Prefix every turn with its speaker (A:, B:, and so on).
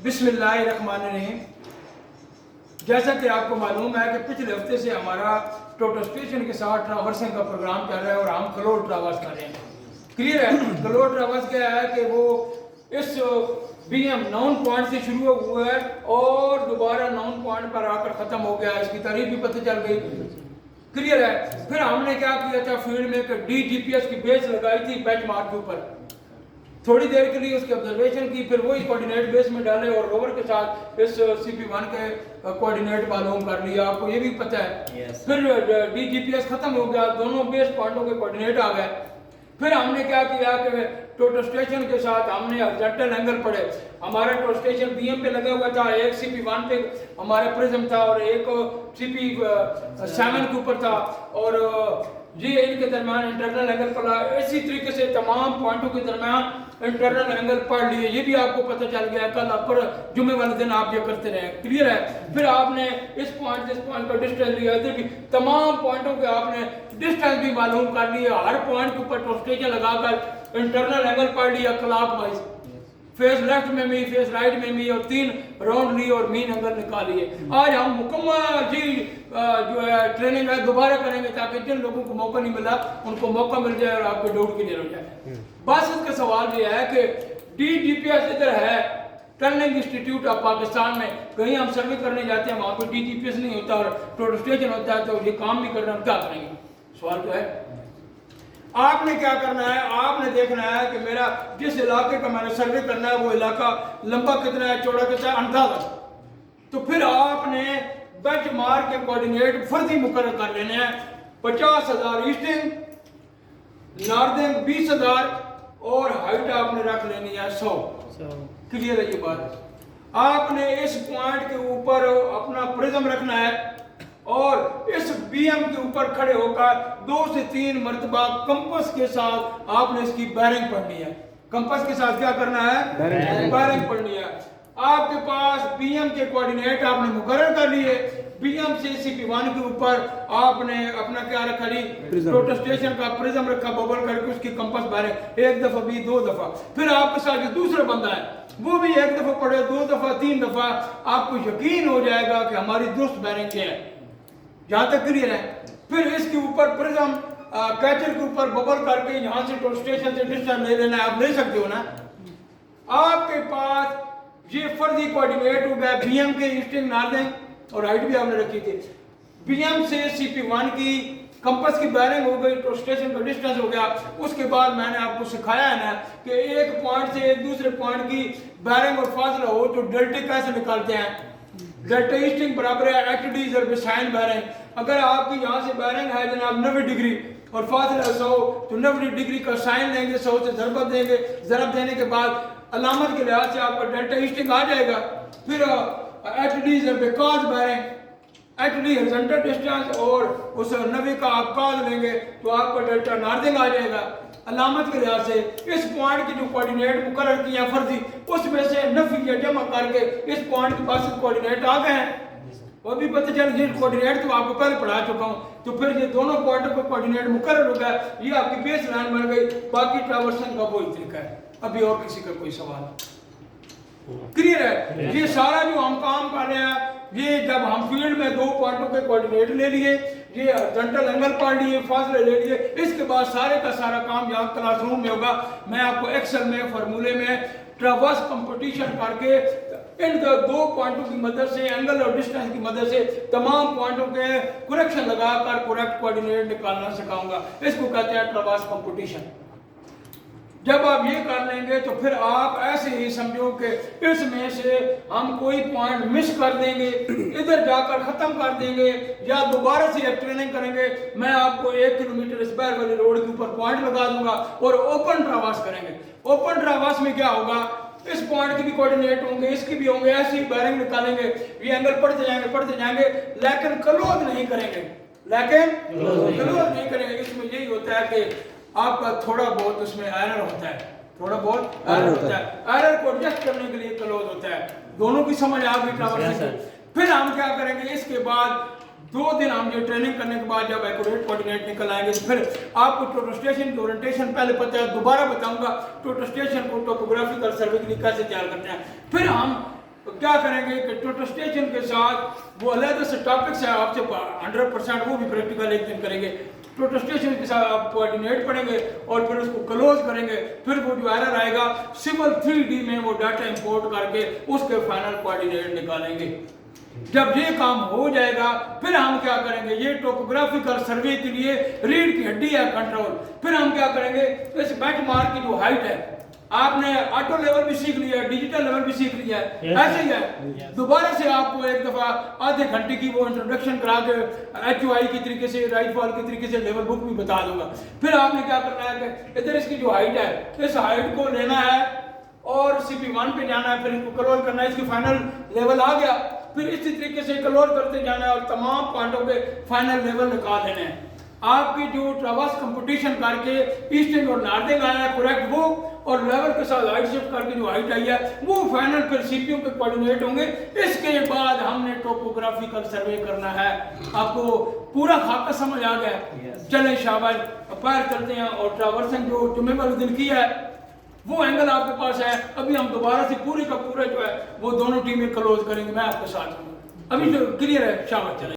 A: बिस्मिल्लाहिर्रहमानिर्रहीम। जैसा कि आपको मालूम है कि पिछले हफ्ते से हमारा टोटल स्टेशन के साथ ट्रावर्सिंग का प्रोग्राम चल रहा है और हम कलोल ट्रावर्स कर रहे हैं। क्लियर है? कलोल ट्रावर्स क्या है कि वो इस BM नाउन पॉइंट से शुरू हुआ है और दोबारा नाउन पॉइंट पर आकर ख़त्म हो गया। इसकी तारीख भी पता चल गई। क्लियर है? फिर हमने क्या किया था फील्ड में कि DGPS की बेस लगाई थी बेंचमार्क के ऊपर, थोड़ी देर के लिए उसकी ऑब्जर्वेशन की, फिर वही कोऑर्डिनेट बेस में डाले और रोवर के साथ इस CP1 के कोऑर्डिनेट मालूम कर लिया। आपको ये भी पता है। फिर DGPS खत्म हो गया, दोनों बेस पॉइंटों के कोऑर्डिनेट आ गए। फिर हमने क्या किया कि टोटल स्टेशन के साथ हमने हॉरिजॉन्टल एंगल पढ़े। हमारा टोटल स्टेशन BM पे लगा हुआ था, एक CP1 पे हमारा प्रिज्म था और एक CP7 के ऊपर था और ये इनके दरमियान इंटरनल एंगल पड़ा। इसी तरीके से तमाम पॉइंटों के दरमियान इंटरनल एंगल पढ़ लिए। ये भी आपको पता चल गया। कल पर जुम्मे वाले दिन आप ये करते रहे। क्लियर है? फिर आपने इस पॉइंट का डिस्टेंस लिया, इधर भी तमाम पॉइंटों के आपने डिस्टेंस भी मालूम कर लिए। हर पॉइंट के ऊपर टोस्टेशन लगाकर इंटरनल एंगल पढ़ लिया क्लॉक वाइज, फेस लेफ्ट में भी, फेस राइट में भी, और 3 राउंड लिए और मीन एंगल निकालिए। आज हम मुकम्मल जी जो है ट्रेनिंग है दोबारा करेंगे ताकि जिन लोगों को मौका नहीं मिला उनको मौका मिल जाए और आपके डाउट क्लियर हो जाए। बस इसका सवाल ये है कि DGPS इधर है टर्निंग इंस्टीट्यूट ऑफ पाकिस्तान में, कहीं हम सर्वे करने जाते हैं वहाँ पर DGPS नहीं होता और टोटल स्टेशन होता है, तो ये काम भी करना, हम क्या करेंगे? सवाल तो है। आपने क्या करना है, आपने देखना है कि मेरा जिस इलाके का मैंने सर्वे करना है वो इलाका लंबा कितना है, चौड़ा कितना है, अंदाजा। तो फिर आपने बेंचमार्क के कोऑर्डिनेट फर्जी मुकर्रर कर लेने हैं। 50,000 ईस्टिंग, नॉर्दर्न 20,000 और हाइट आपने रख लेनी है 100। क्लियर है ये बात? आपने इस पॉइंट के ऊपर अपना प्रिज्म रखना है और इस BM के ऊपर खड़े होकर 2 से 3 मरतबा कंपास के साथ आपने इसकी बैरिंग पढ़नी है। कंपास के साथ क्या करना है? बैरिंग पढ़नी है। आपके पास BM के कोऑर्डिनेट आपने मुकर्रर कर लिए। BM से CP1 के ऊपर आपने अपना क्या रखा ली, टोटल स्टेशन का प्रिज्म रखा, बबल करके उसकी कंपास बैरिंग 1 दफा भी 2 दफा। फिर आपके साथ जो दूसरा बंदा है वो भी 1 दफा पढ़े, 2 दफा, 3 दफा, आपको यकीन हो जाएगा कि हमारी दुरुस्त बैरिंग क्या है। जहां तक क्लियर है? फिर इसके ऊपर प्रिज्म कैचर के ऊपर बबल करके यहां से टोटल स्टेशन से डिस्टेंस ले लेना है। आप ले सकते हो ना? आपके पास ये फर्जी कोऑर्डिनेट हो गया BM के ईस्टिंग, नॉर्दर्न और हाइट भी आपने रखी थी। BM से CP1 की कंपास की बैरिंग हो गई, तो स्टेशन का डिस्टेंस हो गया। उसके बाद मैंने आपको सिखाया है ना कि एक पॉइंट से एक दूसरे पॉइंट की बैरिंग और फासला हो तो डेल्टा कैसे निकालते हैं। डेल्टा ईस्टिंग बराबर है HD ज़रब साइन बैरिंग। अगर आपकी यहाँ से बैरिंग है जनाब 90 डिग्री और फासला 100, तो 90 डिग्री का साइन लेंगे, 100 से ज़रब देंगे। ज़रब देने के बाद अलामत के लिहाज से आपका डेल्टा ईस्टिंग आ जाएगा। फिर HD ज़रब cos bearing, HD horizontal distance और उस 90 का आप कॉस लेंगे तो आपका डेल्टा नॉर्दर्न आ जाएगा। अलामत के लिहाज से इस पॉइंट की जो कोऑर्डिनेट मुकर्रर किया फर्जी, उसमें से नफी या जमा करके इस पॉइंट के पास कोऑर्डिनेट आ गए हैं। वो भी पता चल गया कोऑर्डिनेट तो आपको पहले पढ़ा चुका हूँ। तो फिर ये दोनों पॉइंटों को कोऑर्डिनेट मुकर्रर हो गया, ये आपकी बेस लाइन बन गई। बाकी ट्रावर्सन का वही तरीका है। अभी और किसी का कोई सवाल? क्लियर है? ये सारा जो हम काम कर रहे हैं, ये जब हम फील्ड में 2 पॉइंटों के कोऑर्डिनेट ले लिए, ये हॉरिजॉन्टल एंगल पढ़ लिए, फासले ले लिए, इसके बाद सारे का सारा काम यहाँ क्लासरूम में होगा। मैं आपको एक्सेल में फार्मूले में ट्रावर्स कंपटीशन करके इन 2 पॉइंटों की मदद से, एंगल और डिस्टेंस की मदद से तमाम पॉइंटों के करेक्शन लगाकर करेक्ट कोऑर्डिनेट निकालना सिखाऊंगा। इसको कहते हैं ट्रावर्स कंपटीशन। जब आप ये कर लेंगे तो फिर आप ऐसे ही समझो कि इसमें से हम कोई पॉइंट मिस कर देंगे, इधर जाकर खत्म कर देंगे या दोबारा से ट्रेनिंग करेंगे। मैं आपको 1 किलोमीटर स्क्वायर वाली रोड के ऊपर पॉइंट लगा दूंगा और ओपन ट्रावर्स करेंगे। ओपन ट्रावर्स में क्या होगा, इस पॉइंट के भी कोऑर्डिनेट होंगे, इसके भी होंगे, ऐसे ही बैरिंग निकालेंगे, ये एंगल पढ़ते जाएंगे, लेकिन क्लोज नहीं करेंगे। इसमें यही होता है कि आपका थोड़ा बहुत उसमें एरर होता है, थोड़ा बहुत एरर होता है। एरर को एडजस्ट करने के लिए क्लोज होता है। दोनों की समझ आ गई ट्रावर्स से। फिर हम क्या करेंगे, इसके बाद 2 दिन हम ये ट्रेनिंग करने के बाद जब एक्यूरेट कोऑर्डिनेट निकल आएंगे तो फिर आपको टोटल स्टेशन की ओरिएंटेशन पहले पता है, दोबारा बताऊंगा टोटल स्टेशन को टोपोग्राफिकल सर्वे के लिए कैसे तैयार करते हैं। फिर हम क्या करेंगे कि टोटस्टेशन के साथ वो अलग से टॉपिक्स है आपसे 100% वो भी प्रैक्टिकल एक दिन करेंगे। टोटस्टेशन के साथ आप कोऑर्डिनेट पढ़ेंगे और फिर उसको क्लोज करेंगे। फिर वो जो एरर आएगा सिंपल 3D में वो डाटा इंपोर्ट करके उसके फाइनल कोऑर्डिनेट निकालेंगे। जब ये काम हो जाएगा फिर हम क्या करेंगे, ये टोपोग्राफिकल सर्वे के लिए रीढ़ की हड्डी है कंट्रोल। फिर हम क्या करेंगे, इस बेंचमार्क की जो हाइट है आपने ऑटो लेवल भी सीख लिया है, डिजिटल लेवल भी सीख लिया है, ऐसे ही है। दोबारा से आपको एक दफा आधे घंटे की वो इंट्रोडक्शन करा के HOI की तरीके से, राइटफॉल की तरीके से लेवल बुक भी बता दूंगा। फिर आपने क्या करना है कि इधर इसकी जो हाइट है, इस हाइट को लेना है और CP1 पे जाना है, फिर इसको क्लोज करना है। इसकी फाइनल लेवल आ गया, फिर इसी तरीके से क्लोज करते जाना है और तमाम पॉइंटों के फाइनल लेवल निकाल लेने हैं। आपकी जो ट्रावर्स कंपटीशन करके ईस्टिंग और नॉर्थिंग आया है करेक्ट वो, और लेवल के साथ हाइट शिफ्ट करके जो हाइट आई है वो फाइनल फिर CPU पे कोऑर्डिनेट होंगे। इसके बाद हमने टोपोग्राफिकल सर्वे करना है। आपको पूरा खाका समझ आ गया? चलें शाबाश, पैर चलते हैं और ट्रावर्सिंग जो जुम्मे वाले दिन की है वो एंगल आपके पास है। अभी हम दोबारा से पूरे का पूरा जो है वो दोनों टीमें क्लोज करेंगे, मैं आपके साथ हूँ। अभी जो क्लियर है, शाबाश चलें।